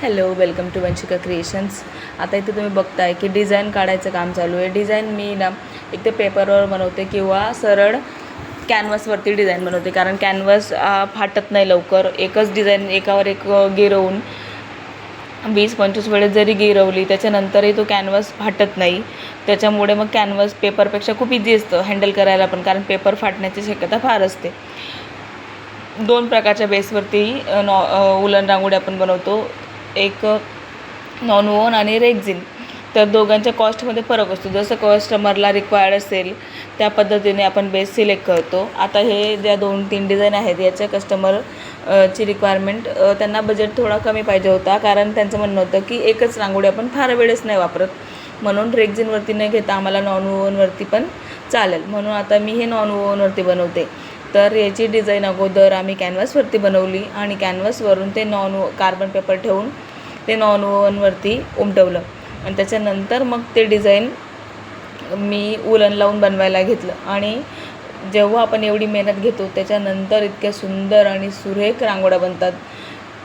Hello, welcome to Vanshika creations. आता इथे तुम्ही बघताय की डिझाईन काढायचं काम चालू आहे. डिझाईन मी ना एक तर पेपरवर बनवते किंवा सरळ कॅनव्हासवरती डिझाईन बनवते, कारण कॅनव्हास फाटत नाही लवकर. एकच डिझाईन एकावर एक गिरवून 20-25 वेळेस जरी गिरवली त्याच्यानंतरही तो कॅनव्हास फाटत नाही. त्याच्यामुळे मग कॅनव्हास पेपरपेक्षा खूप इझी असतं हँडल करायला पण, कारण पेपर फाटण्याची शक्यता फार असते. 2 प्रकारच्या बेसवरती उलन रांगोळी आपण बनवतो, एक नॉन वोवन आणि रेक्झिन. तर दोघांच्या कॉस्टमध्ये फरक असतो. जसं कस्टमरला रिक्वायर्ड असेल त्या पद्धतीने आपण बेस सिलेक्ट करतो. आता हे ज्या 2-3 डिझाईन आहेत याच्या कस्टमर ची रिक्वायरमेंट, त्यांना बजेट थोडा कमी पाहिजे होता, कारण त्यांचं म्हणणं होतं की एकच रांगोळी आपण फार वेळेस नाही वापरत, म्हणून रेक्झिनवरती न घेता आम्हाला नॉन वोवनवरती पण चालेल. म्हणून आता मी हे नॉन वोवनवरती बनवते. तर याची डिझाईन अगोदर आम्ही कॅनव्हासवरती बनवली आणि कॅनव्हासवरून ते कार्बन पेपर ठेवून ते नॉन वोवनवरती उमटवलं आणि त्याच्यानंतर मग ते डिझाईन मी उलन लावून बनवायला घेतलं. आणि जेव्हा आपण एवढी मेहनत घेतो त्याच्यानंतर इतक्या सुंदर आणि सुरेख रांगोळ्या बनतात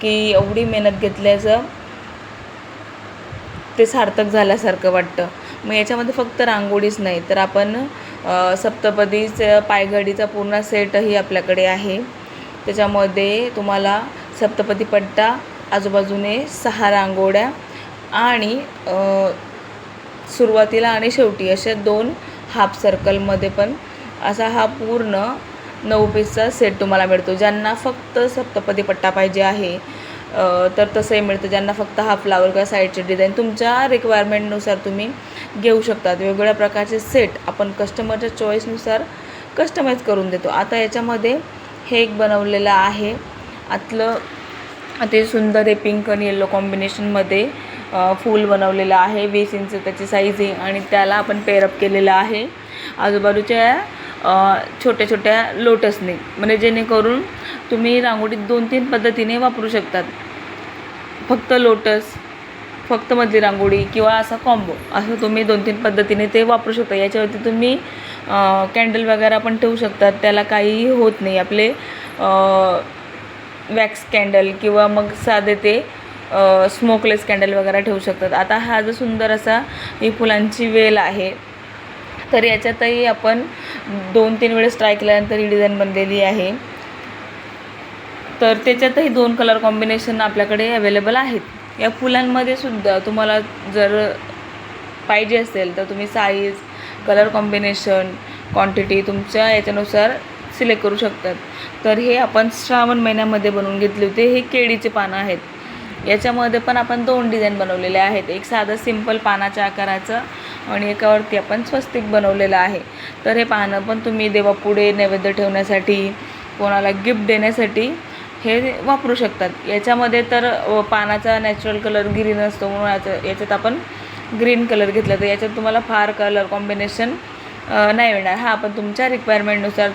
की एवढी मेहनत घेतल्याचं ते सार्थक झाल्यासारखं वाटतं. मग याच्यामध्ये फक्त रांगोळीच नाही तर आपण सप्तपदीचं पायघडीचा पूर्ण सेटही आपल्याकडे आहे. त्याच्यामध्ये तुम्हाला सप्तपदी पट्टा, आजूबाजूने 6 रांगोळ्या आणि सुरुवातीला आणि शेवटी अशा 2 हाफ सर्कलमध्ये पण असा हा पूर्ण 9 पीसचा सेट तुम्हाला मिळतो. ज्यांना फक्त सप्तपदी पट्टा पाहिजे आहे तर तसंही मिळतं. ज्यांना फक्त हा फ्लावर किंवा साईडचे डिझाईन तुमच्या रिक्वायरमेंटनुसार तुम्ही घेऊ शकतात. वेगवेगळ्या प्रकारचे सेट आपण कस्टमरच्या चॉईसनुसार कस्टमाइज करून देतो. आता याच्यामध्ये हे एक बनवलेलं आहे, आतलं अति सुंदर हे पिंक आणि येलो कॉम्बिनेशनमध्ये फूल बनवलेलं आहे. 20 इंच त्याची साईज आहे आणि त्याला आपण पेअरअप केलेलं आहे आजूबाजूच्या छोट्या छोट्या लोटसने, म्हणजे जेणेकरून तुम्ही रांगोळी 2-3 पद्धतीने वापरू शकतात. फक्त लोटस, फक्त मधली रांगोळी किंवा असा कॉम्बो, असं तुम्ही 2-3 पद्धतीने ते वापरू शकता. याच्यावरती तुम्ही कॅन्डल वगैरे पण ठेवू शकतात, त्याला काहीही होत नाही. आपले वॅक्स कॅन्डल किंवा मग साधे ते स्मोकलेस कॅन्डल वगैरे ठेवू शकतात. आता हा जो सुंदर असा ही फुलांची वेल आहे, तर याच्यातही आपण 2-3 वेळेस ट्राय केल्यानंतर ही डिझाईन बनलेली आहे. तर त्याच्यातही 2 कलर कॉम्बिनेशन आपल्याकडे अवेलेबल आहेत. या फुलांमध्ये सुद्धा तुम्हाला जर पाहिजे असेल तर तुम्ही साईज, कलर कॉम्बिनेशन, क्वांटिटी तुमच्या याच्यानुसार सिलेक्ट करू शकतात. तर हे आपण श्रावण महिन्यामध्ये बनवून घेतले होते. हे केळीचे पानं आहेत. याच्यामध्ये पण आपण 2 डिझाईन बनवलेले आहेत. एक साधं सिंपल पानाच्या आकाराचं आणि एकावरती आपण स्वस्तिक बनवलेलं आहे. तर हे पानं पण तुम्ही देवापुढे नैवेद्य ठेवण्यासाठी, कोणाला गिफ्ट देण्यासाठी हे वापरू शकतात. याच्यामध्ये तर पानाचा नॅचरल कलर ग्रीन असतो, म्हणून याच्यात आपण ग्रीन कलर घेतला. तर याच्यात तुम्हाला फार कलर कॉम्बिनेशन नाही मिळणार. हा आपण तुमच्या रिक्वायरमेंटनुसार